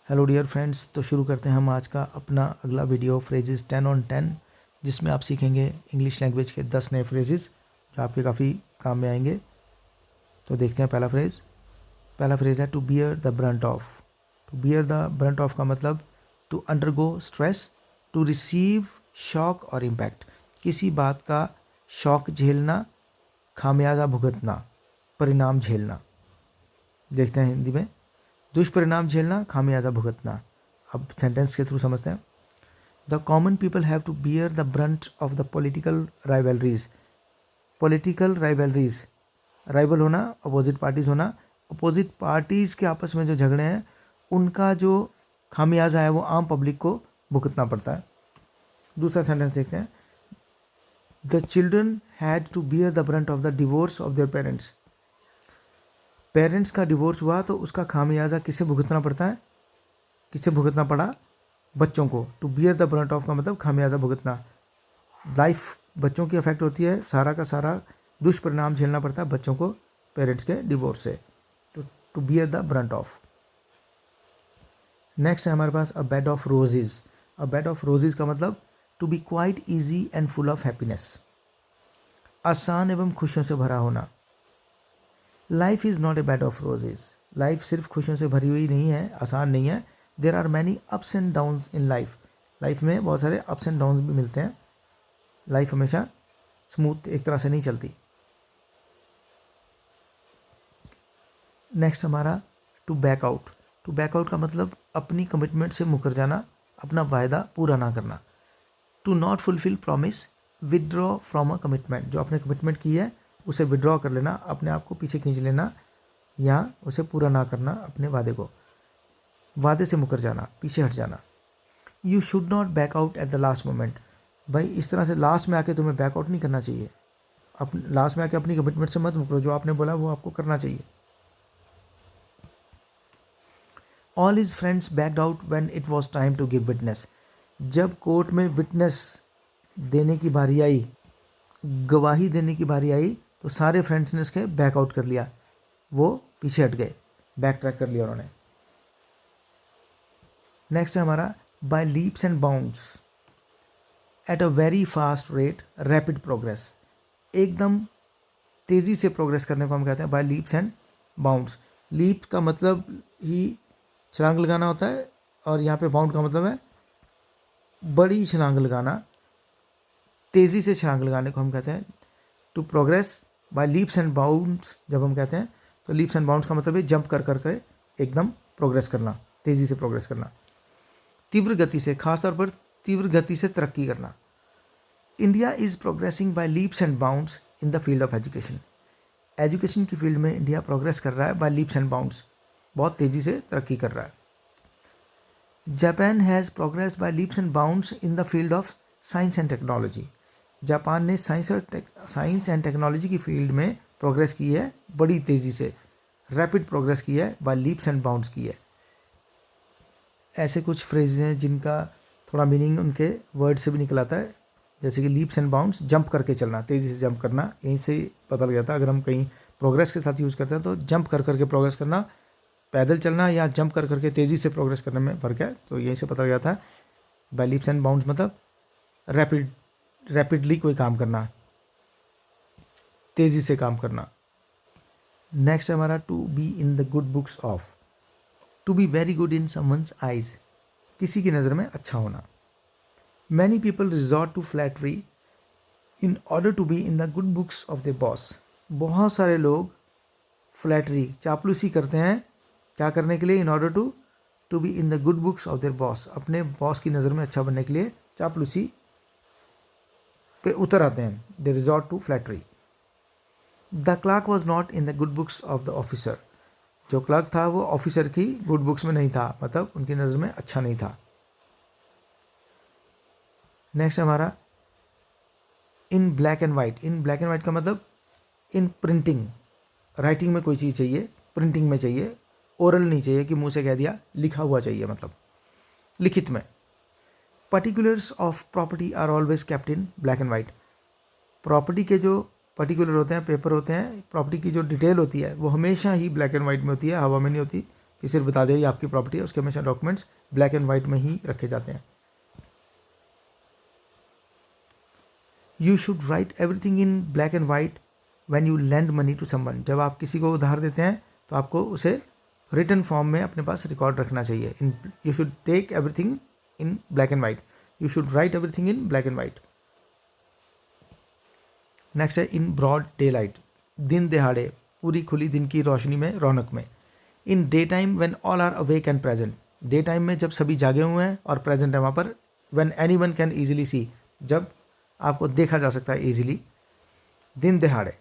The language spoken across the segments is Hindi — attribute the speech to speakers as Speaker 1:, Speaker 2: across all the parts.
Speaker 1: हेलो डियर फ्रेंड्स, तो शुरू करते हैं हम आज का अपना अगला वीडियो फ्रेजेस 10 on 10, जिसमें आप सीखेंगे इंग्लिश लैंग्वेज के 10 नए फ्रेजेस जो आपके काफ़ी काम में आएंगे। तो देखते हैं पहला फ्रेज है to bear the brunt of. To bear the brunt of का मतलब to undergo stress, to receive shock और इम्पैक्ट। किसी बात का शॉक झेलना, खामियाजा भुगतना, परिणाम झेलना। देखते हैं हिंदी में, दुष्परिणाम झेलना, खामियाजा भुगतना। अब सेंटेंस के थ्रू समझते हैं। The common people have to bear the brunt of the political rivalries. Political rivalries, rival होना, अपोजिट पार्टीज होना। अपोजिट पार्टीज के आपस में जो झगड़े हैं उनका जो खामियाजा है वो आम पब्लिक को भुगतना पड़ता है। दूसरा सेंटेंस देखते हैं। The children had to bear the brunt of the divorce of their parents. Parents का डिवोर्स हुआ तो उसका खामियाजा किसे भुगतना पड़ता है, किसे भुगतना पड़ा? बच्चों को। To bear the brunt of का मतलब खामियाजा भुगतना। लाइफ बच्चों की अफेक्ट होती है, सारा का सारा दुष्परिणाम झेलना पड़ता है बच्चों को पेरेंट्स के डिवोर्स से। To bear the brunt of. Next है हमारे पास a bed of roses. A bed of roses का मतलब to be quite easy and full of happiness, आसान एवं खुशियों से भरा होना। Life is not a bed of roses. Life सिर्फ खुशियों से भरी हुई नहीं है, आसान नहीं है। There are many ups and downs in life. Life में बहुत सारे अप्स एंड डाउन्स भी मिलते हैं। लाइफ हमेशा स्मूथ एक तरह से नहीं चलती। नेक्स्ट हमारा to back out. To back out का मतलब अपनी कमिटमेंट से मुकर जाना, अपना वायदा पूरा ना करना। To not fulfil promise, withdraw from a commitment. जो आपने कमिटमेंट की है उसे विड्रॉ कर लेना, अपने आप को पीछे खींच लेना या उसे पूरा ना करना, अपने वादे को, वादे से मुकर जाना, पीछे हट जाना। You should not back out at the last moment. भाई इस तरह से लास्ट में आके तुम्हें बैक आउट नहीं करना चाहिए। लास्ट में आके अपनी कमिटमेंट से मत मुकरो, जो आपने बोला वो आपको करना चाहिए। All his friends backed out when it was time to give witness. जब कोर्ट में विटनेस देने की बारी आई, गवाही देने की बारी आई, तो सारे फ्रेंड्स ने उसके बैक आउट कर लिया, वो पीछे हट गए, बैक ट्रैक कर लिया उन्होंने। नेक्स्ट है हमारा by leaps and bounds, at a very fast rate, rapid progress. एकदम तेज़ी से प्रोग्रेस करने को हम कहते हैं by leaps and bounds. Leap का मतलब ही छलांग लगाना होता है और यहाँ पे बाउंड का मतलब है बड़ी छलांग लगाना, तेज़ी से छलांग लगाने को हम कहते हैं to progress by leaps and bounds. जब हम कहते हैं तो लीप्स एंड बाउंड्स का मतलब है जंप कर कर के एकदम प्रोग्रेस करना, तेज़ी से प्रोग्रेस करना, तीव्र गति से, खासतौर पर तीव्र गति से तरक्की करना। India is progressing by leaps and bounds in the field of education. Education की फील्ड में इंडिया प्रोग्रेस कर रहा है बाय लीप्स एंड बाउंड्स, बहुत तेज़ी से तरक्की कर रहा है। Japan has progressed by leaps and bounds in the field of science and technology. Japan ने साइंस एंड टेक्नोलॉजी की फील्ड में प्रोग्रेस की है बड़ी तेज़ी से, रैपिड प्रोग्रेस की है, बाय लीप्स एंड बाउंड्स की है। ऐसे कुछ फ्रेजेज हैं जिनका थोड़ा मीनिंग उनके वर्ड से भी निकल आता है, जैसे कि लीप्स एंड बाउंड्स, जंप करके चलना, तेज़ी से जंप करना, यहीं से पता लग जाता है। अगर हम कहीं प्रोग्रेस के साथ यूज़ करते हैं तो जंप कर करके प्रोग्रेस करना, पैदल चलना या जंप कर करके तेज़ी से प्रोग्रेस करने में फ़र्क है, तो यहीं से पता लग जाता है। बाय लीप्स एंड बाउंड्स मतलब रैपिडली कोई काम करना, तेज़ी से काम करना। नेक्स्ट है हमारा to be in the good books of. To be very good in someone's eyes, किसी की नज़र में अच्छा होना। Many people resort to flattery in order to be in the good books of the boss. बहुत सारे लोग फ्लैटरी, चापलूसी करते हैं, क्या करने के लिए? In order to be in the good books of their boss, अपने बॉस की नज़र में अच्छा बनने के लिए चापलूसी पे उतर आते हैं। They resort to flattery. The clerk was not in the good books of the officer. जो क्लर्क था वो ऑफिसर की गुड बुक्स में नहीं था, मतलब उनकी नज़र में अच्छा नहीं था। नेक्स्ट हमारा in black and white. In black and white का मतलब इन प्रिंटिंग, राइटिंग में कोई चीज़ चाहिए, प्रिंटिंग में चाहिए, ओरल नहीं चाहिए कि मुंह से कह दिया, लिखा हुआ चाहिए, मतलब लिखित में। Particulars of property are always kept in black and white. Property के जो पर्टिकुलर होते हैं, पेपर होते हैं, प्रॉपर्टी की जो डिटेल होती है वो हमेशा ही ब्लैक एंड वाइट में होती है, हवा में नहीं होती, कि सिर्फ बता दें ये आपकी प्रॉपर्टी है, उसके हमेशा डॉक्यूमेंट्स ब्लैक एंड वाइट में ही रखे जाते हैं। You should write everything in black and white when you lend money to someone. जब आप किसी को उधार देते हैं तो आपको उसे रिटन फॉर्म में अपने पास रिकॉर्ड रखना चाहिए। In you should take everything in black and white, you should write everything in black and white. Next है इन ब्रॉड डे लाइट, दिन दिहाड़े, पूरी खुली दिन की रोशनी में, रौनक में। In day time when all are awake and present, day time में जब सभी जागे हुए हैं और प्रेजेंट है वहाँ पर। When any one can easily see, जब आपको देखा जा सकता है ईजिली। दिन दिहाड़े।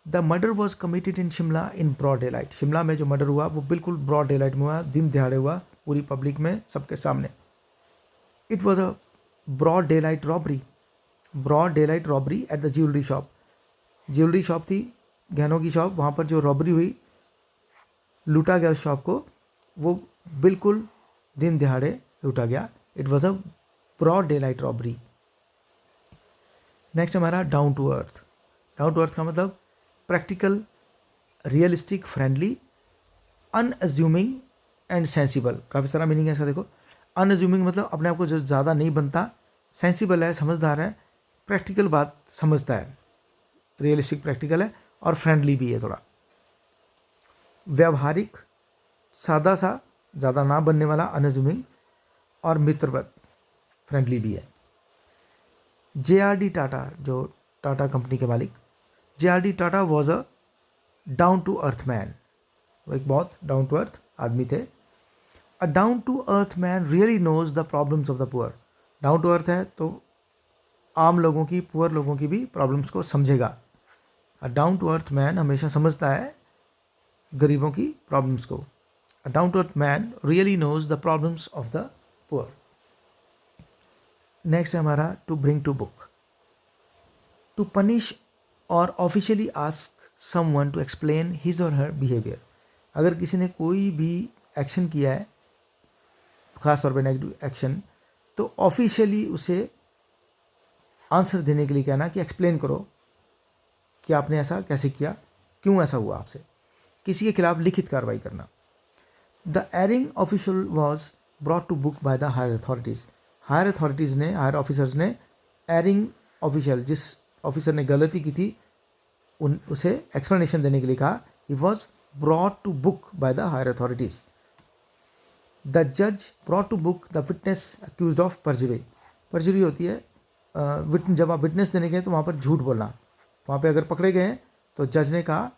Speaker 1: The murder was committed in Shimla in broad daylight, Shimla में जो मर्डर हुआ वो बिल्कुल ब्रॉड डे लाइट में हुआ, दिन दिहाड़े हुआ, पूरी पब्लिक में, सबके सामने। It was a broad daylight robbery, broad daylight robbery at the jewellery shop, jewellery shop थी, गहनों की शॉप, वहाँ पर जो रॉबरी हुई, लूटा गया उस शॉप को, वो बिल्कुल दिन दिहाड़े लूटा गया। It was a broad daylight robbery. Next हमारा down to earth. Down to earth का मतलब practical, realistic, friendly, unassuming and sensible. काफ़ी सारा मीनिंग है इसका। देखो, अनअज्यूमिंग मतलब अपने आप को जो ज़्यादा नहीं बनता, सेंसिबल है, समझदार है, प्रैक्टिकल बात समझता है, रियलिस्टिक प्रैक्टिकल है, और फ्रेंडली भी है थोड़ा। व्यावहारिक, सादा सा, ज़्यादा ना बनने वाला, अनअज्यूमिंग, और मित्रवत, फ्रेंडली भी है। JRD टाटा, जो टाटा कंपनी के मालिक, JRD Tata was a down to earth man, वो एक बहुत डाउन टू अर्थ आदमी थे। A down to earth man really knows the problems of the poor. Down to earth है तो आम लोगों की, पुअर लोगों की भी प्रॉब्लम्स को समझेगा। A down to earth man हमेशा समझता है गरीबों की प्रॉब्लम्स को। A down to earth man really knows the problems of the poor. Next है हमारा to bring to book. To punish or officially ask someone to explain his or her behaviour. अगर किसी ने कोई भी एक्शन किया है, खासतौर पर नेगेटिव एक्शन, तो ऑफिशियली उसे आंसर देने के लिए कहना कि एक्सप्लेन करो कि आपने ऐसा कैसे किया, क्यों ऐसा हुआ आपसे। किसी के खिलाफ लिखित कार्रवाई करना। The erring official was brought to book by the higher authorities. Higher authorities ने, हायर ऑफिसर्स ने एरिंग ऑफिशियल, जिस ऑफिसर ने गलती की थी, उसे एक्सप्लेनेशन देने के लिए कहा। He was brought to book by the higher authorities. The जज brought to book the witness accused of perjury. Perjury होती है जब आप विटनेस देने गए तो वहाँ पर झूठ बोलना। वहाँ पे अगर पकड़े गए हैं तो जज ने कहा,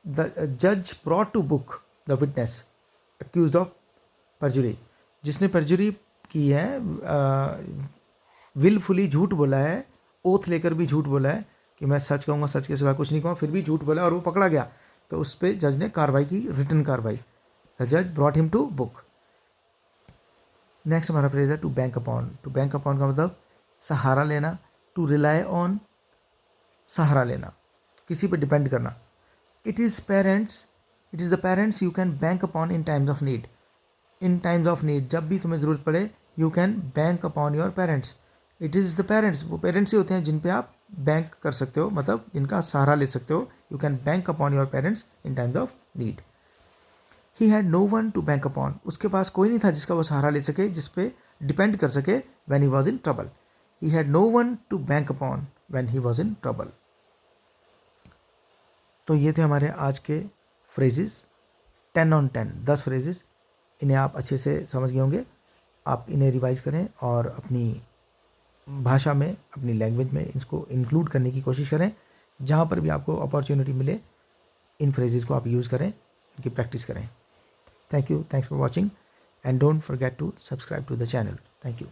Speaker 1: द जज brought to book the witness accused of perjury. जिसने परजरी की है, विलफुली झूठ बोला है, ओथ लेकर भी झूठ बोला है कि मैं सच कहूँगा, सच के सिवा कुछ नहीं कहूँगा, फिर भी झूठ बोला और वो पकड़ा गया, तो उस पर जज ने कार्रवाई की, रिटन कार्रवाई। द जज brought him to book. Next हमारा फ्रेज है to bank upon. To bank upon का मतलब सहारा लेना, टू रिलाई ऑन, सहारा लेना, किसी पर डिपेंड करना। It is the parents you can bank upon in times of need. In times of need, जब भी तुम्हें ज़रूरत पड़े, you can bank upon your parents. It is the parents, वो पेरेंट्स ही होते हैं जिन पे आप बैंक कर सकते हो, मतलब जिनका सहारा ले सकते हो। You can bank upon your parents in times of need. He had no one to bank upon, उसके पास कोई नहीं था जिसका वो सहारा ले सके, जिस पे डिपेंड कर सके। When he was in trouble, he had no one to bank upon when he was in trouble. तो ये थे हमारे आज के फ्रेजेस, 10 on 10, 10 फ्रेजेस। इन्हें आप अच्छे से समझ गए होंगे। आप इन्हें रिवाइज करें और अपनी भाषा में, अपनी लैंग्वेज में इसको इंक्लूड करने की कोशिश करें। जहाँ पर भी आपको अपॉर्चुनिटी मिले, इन फ्रेजेस को आप यूज़ करें, इनकी प्रैक्टिस करें। Thank you, thanks for watching, and don't forget to subscribe to the channel. Thank you.